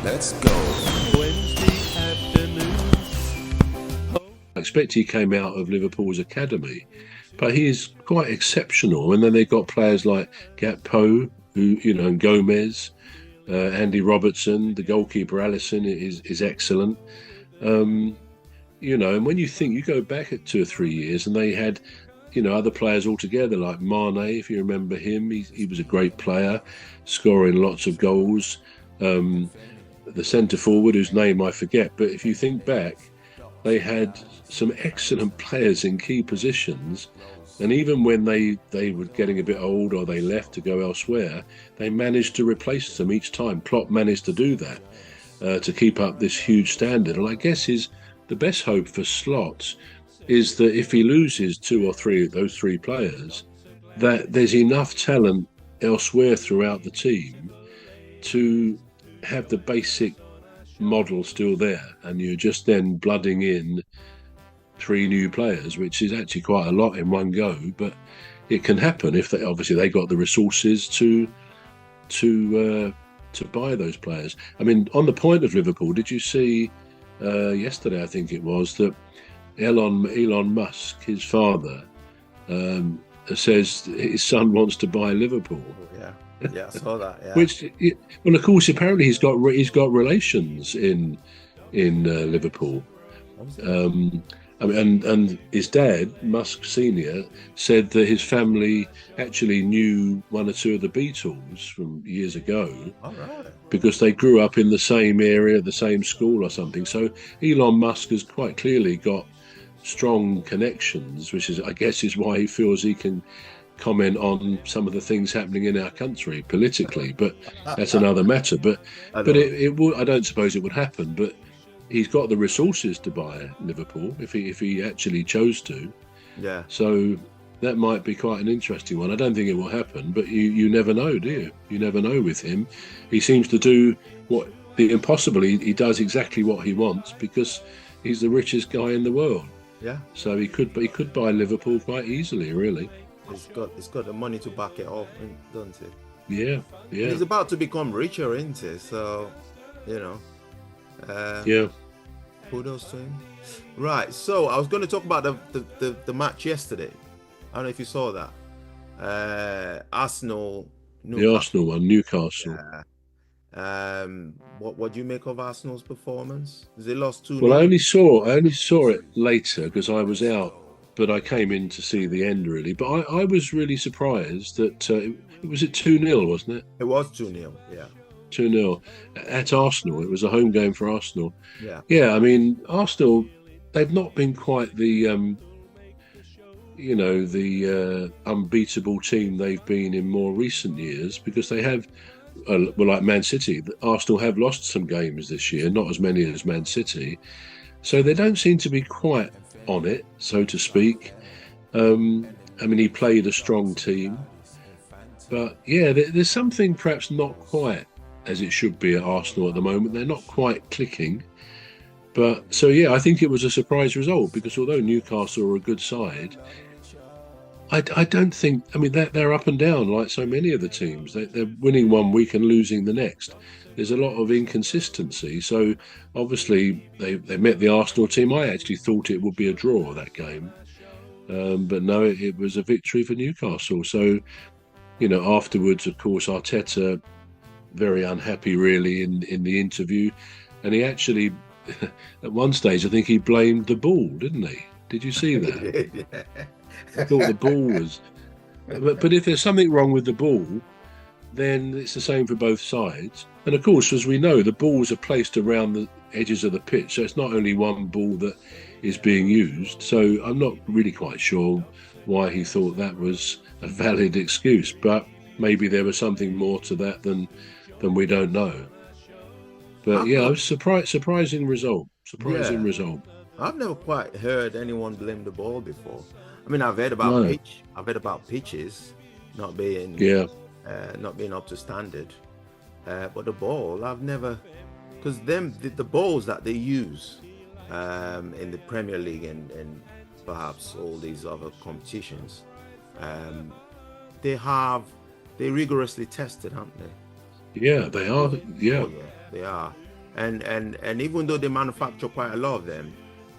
Let's go. Wednesday afternoon. I expect he came out of Liverpool's academy, but he's quite exceptional. And then they've got players like Gakpo, and Gomez, Andy Robertson, the goalkeeper Alisson is excellent. And when you go back at 2 or 3 years, and they had, other players altogether like Mane, if you remember him, he was a great player, scoring lots of goals. The centre forward, whose name I forget, but if you think back, they had some excellent players in key positions, and even when they were getting a bit old or they left to go elsewhere, they managed to replace them each time. Klopp managed to do that to keep up this huge standard, and I guess the best hope for Slot is that if he loses 2 or 3 of those 3 players, that there's enough talent elsewhere throughout the team to have the basic model still there, and you're just then blooding in 3 new players, which is actually quite a lot in one go, but it can happen if they got the resources to buy those players. I mean, on the point of Liverpool, did you see yesterday, I think it was, that Elon Musk, his father, says his son wants to buy Liverpool. Yeah, I saw that. Yeah. Which, well, of course, apparently he's got relations in Liverpool. And his dad, Musk Senior, said that his family actually knew 1 or 2 of the Beatles from years ago. All right. Because they grew up in the same area, the same school or something. So Elon Musk has quite clearly got strong connections, which is, I guess, is why he feels he can comment on some of the things happening in our country politically. But that's another matter. But I don't suppose it would happen. But he's got the resources to buy Liverpool if he actually chose to. Yeah. So that might be quite an interesting one. I don't think it will happen, but you never know, do you? You never know with him. He seems to do the impossible. He does exactly what he wants because he's the richest guy in the world. Yeah. So he could buy Liverpool quite easily, really. He's got the money to back it off, doesn't it? Yeah. And he's about to become richer, isn't he? So, yeah. Kudos to him. Right. So I was going to talk about the match yesterday. I don't know if you saw that. Arsenal. The Arsenal one, Newcastle. Yeah. What do you make of Arsenal's performance? They lost 2-0. Well, I only saw it later because I was out, but I came in to see the end really. But I was really surprised that it was at 2-0, wasn't it? It was 2-0. Yeah. 2-0 at Arsenal. It was a home game for Arsenal. Yeah. Yeah. I mean, Arsenal, they've not been quite the unbeatable team they've been in more recent years because they have, like Man City, Arsenal have lost some games this year, not as many as Man City. So they don't seem to be quite on it, so to speak. He played a strong team. But, yeah, there's something perhaps not quite as it should be at Arsenal at the moment. They're not quite clicking. But, so, yeah, I think it was a surprise result because although Newcastle are a good side, I don't think... they're up and down like so many of the teams. They're winning one week and losing the next. There's a lot of inconsistency. So, obviously, they met the Arsenal team. I actually thought it would be a draw, that game. But no, it was a victory for Newcastle. So, afterwards, of course, Arteta, very unhappy, really, in the interview. And he actually, at one stage, I think he blamed the ball, didn't he? Did you see that? Yeah. I thought the ball was... But if there's something wrong with the ball, then it's the same for both sides. And of course, as we know, the balls are placed around the edges of the pitch, so it's not only one ball that is being used. So I'm not really quite sure why he thought that was a valid excuse, but maybe there was something more to that than we don't know. But yeah, it was surprising result. Result. I've never quite heard anyone blame the ball before. I've heard about pitch. I've heard about pitches not being up to standard. But the ball, I've never, because the balls that they use in the Premier League and perhaps all these other competitions, they rigorously tested, aren't they? Yeah, they are. Yeah, they are. And even though they manufacture quite a lot of them,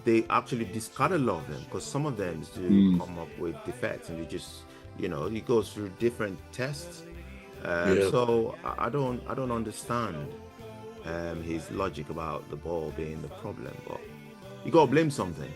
they actually discard a lot of them, because some of them do come up with defects, and they just, it goes through different tests. So I don't understand his logic about the ball being the problem, but you got to blame something.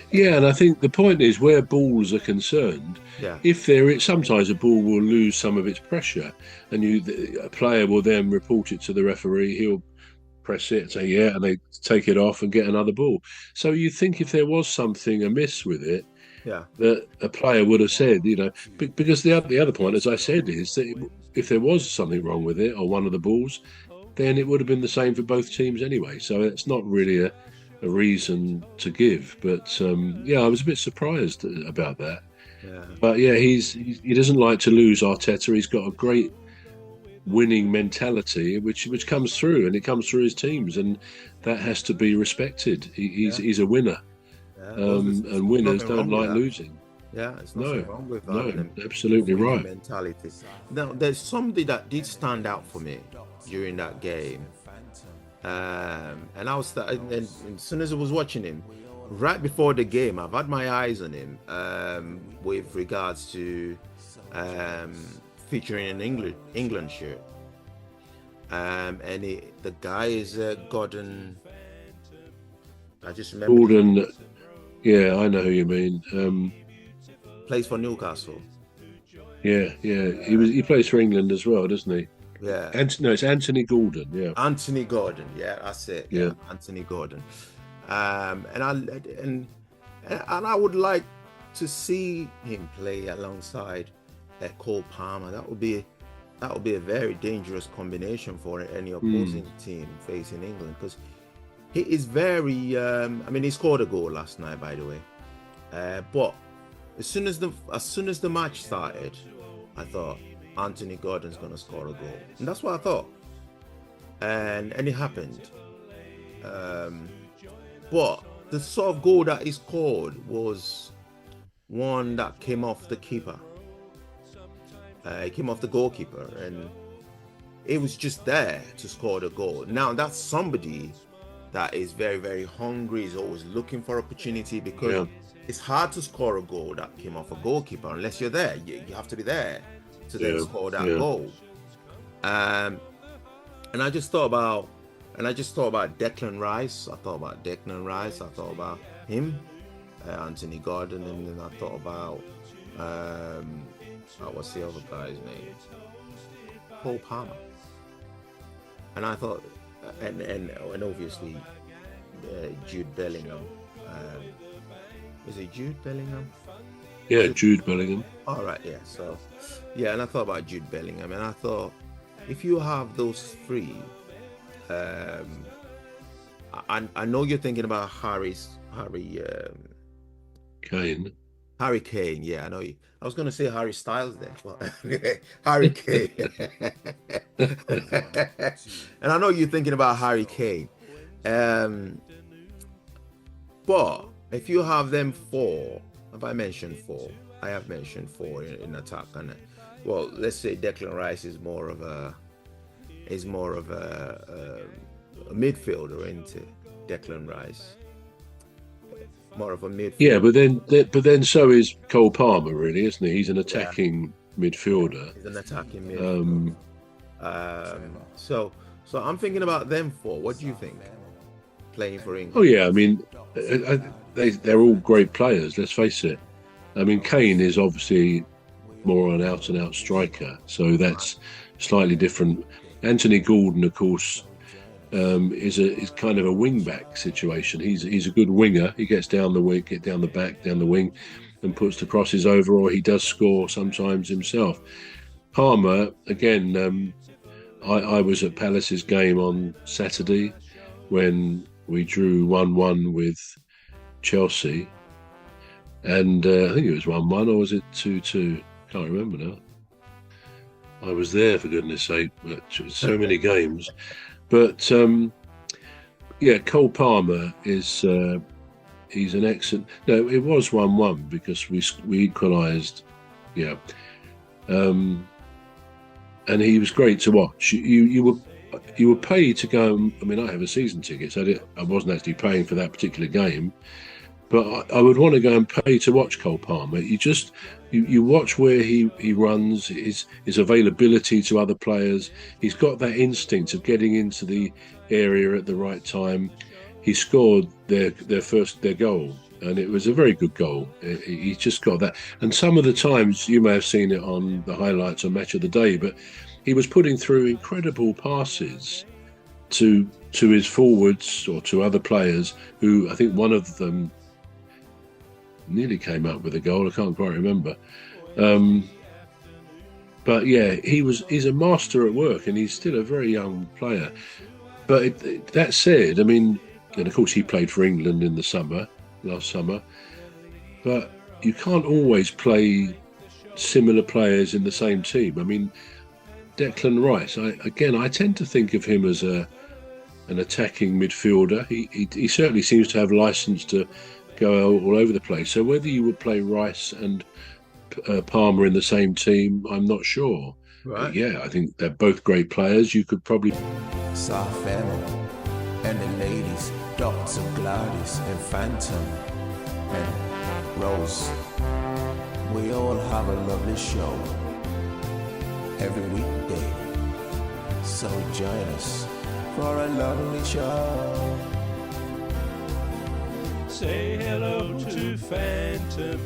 Yeah, and I think the point is, where balls are concerned, if there is, sometimes a ball will lose some of its pressure, and a player will then report it to the referee. He'll press it, say and they take it off and get another ball. So you think if there was something amiss with it, that a player would have said, because the other point, as I said, is that if there was something wrong with it or one of the balls, then it would have been the same for both teams anyway. So it's not really a reason to give. But I was a bit surprised about that. But he doesn't like to lose, Arteta. He's got a great winning mentality, which comes through, and it comes through his teams, and that has to be respected. He's a winner, and winners don't like losing. It's nothing wrong with that. No, absolutely right. Mentality. Now, there's something that did stand out for me during that game, and I was, and as soon as I was watching him, right before the game, I've had my eyes on him with regards to featuring an England shirt, and the guy is Gordon. I just remember Gordon. Yeah, I know who you mean. Plays for Newcastle. Yeah. He plays for England as well, doesn't he? Yeah. It's Anthony Gordon. Yeah. Anthony Gordon. Yeah, that's it. Yeah. Anthony Gordon. And I would like to see him play alongside Cole Palmer. That would be a very dangerous combination for any opposing team facing England, because he is very. He scored a goal last night, by the way. But as soon as the match started, I thought Anthony Gordon's gonna score a goal, and that's what I thought. And it happened. But the sort of goal that he scored was one that came off the keeper. It came off the goalkeeper, and it was just there to score the goal. Now that's somebody that is very, very hungry, is always looking for opportunity, because it's hard to score a goal that came off a goalkeeper unless you're there. You have to be there to then score that goal. And I just thought about Declan Rice. I thought about him, Anthony Gordon, and then I thought about what's the other guy's name? Cole Palmer. And I thought, and obviously Jude Bellingham. Is it Jude Bellingham? Yeah, Jude Bellingham. All right, yeah. So, and I thought about Jude Bellingham, and I thought, if you have those three, I know you're thinking about Harry Kane. Harry Kane, yeah, I know you. I was going to say Harry Styles there, but Harry Kane. And I know you're thinking about Harry Kane. But if you have them four, have I mentioned four? I have mentioned four in attack. And well, let's say Declan Rice is more of a midfielder, isn't it? Declan Rice. More of a midfielder. Yeah, but then so is Cole Palmer, really, isn't he? He's an attacking midfielder. He's an attacking midfielder. So I'm thinking about them four. What do you think? Playing for England. Oh yeah, I mean, they're all great players. Let's face it. I mean, Kane is obviously more an out-and-out striker, so that's slightly different. Anthony Gordon, of course, is kind of a wing-back situation. He's a good winger. He gets down the wing, get down the back, down the wing, and puts the crosses over, or he does score sometimes himself. Palmer, again, I was at Palace's game on Saturday when we drew 1-1 with Chelsea, and I think it was 1-1, or was it 2-2? Can't remember now. I was there, for goodness sake, but so many games. But Cole Palmer is he's an excellent. No, it was 1-1 because we equalised. Yeah, and he was great to watch. You were you were paid to go. I mean, I have a season ticket, so I wasn't actually paying for that particular game. But I would want to go and pay to watch Cole Palmer. You watch where he runs, his availability to other players. He's got that instinct of getting into the area at the right time. He scored their goal, and it was a very good goal. He just got that. And some of the times, you may have seen it on the highlights or Match of the Day, but he was putting through incredible passes to his forwards or to other players who, I think one of them nearly came up with a goal. I can't quite remember. But yeah, he's a master at work, and he's still a very young player. But that said, I mean, and of course he played for England in the last summer, but you can't always play similar players in the same team. I mean, Declan Rice, I tend to think of him as an attacking midfielder. He certainly seems to have license to go all over the place. So whether you would play Rice and Palmer in the same team, I'm not sure. Right. But yeah, I think they're both great players. You could probably... Soft family and the ladies, Dr. Gladys and Phantom and Rose. We all have a lovely show every weekday. So join us for a lovely show. Say hello to Phantom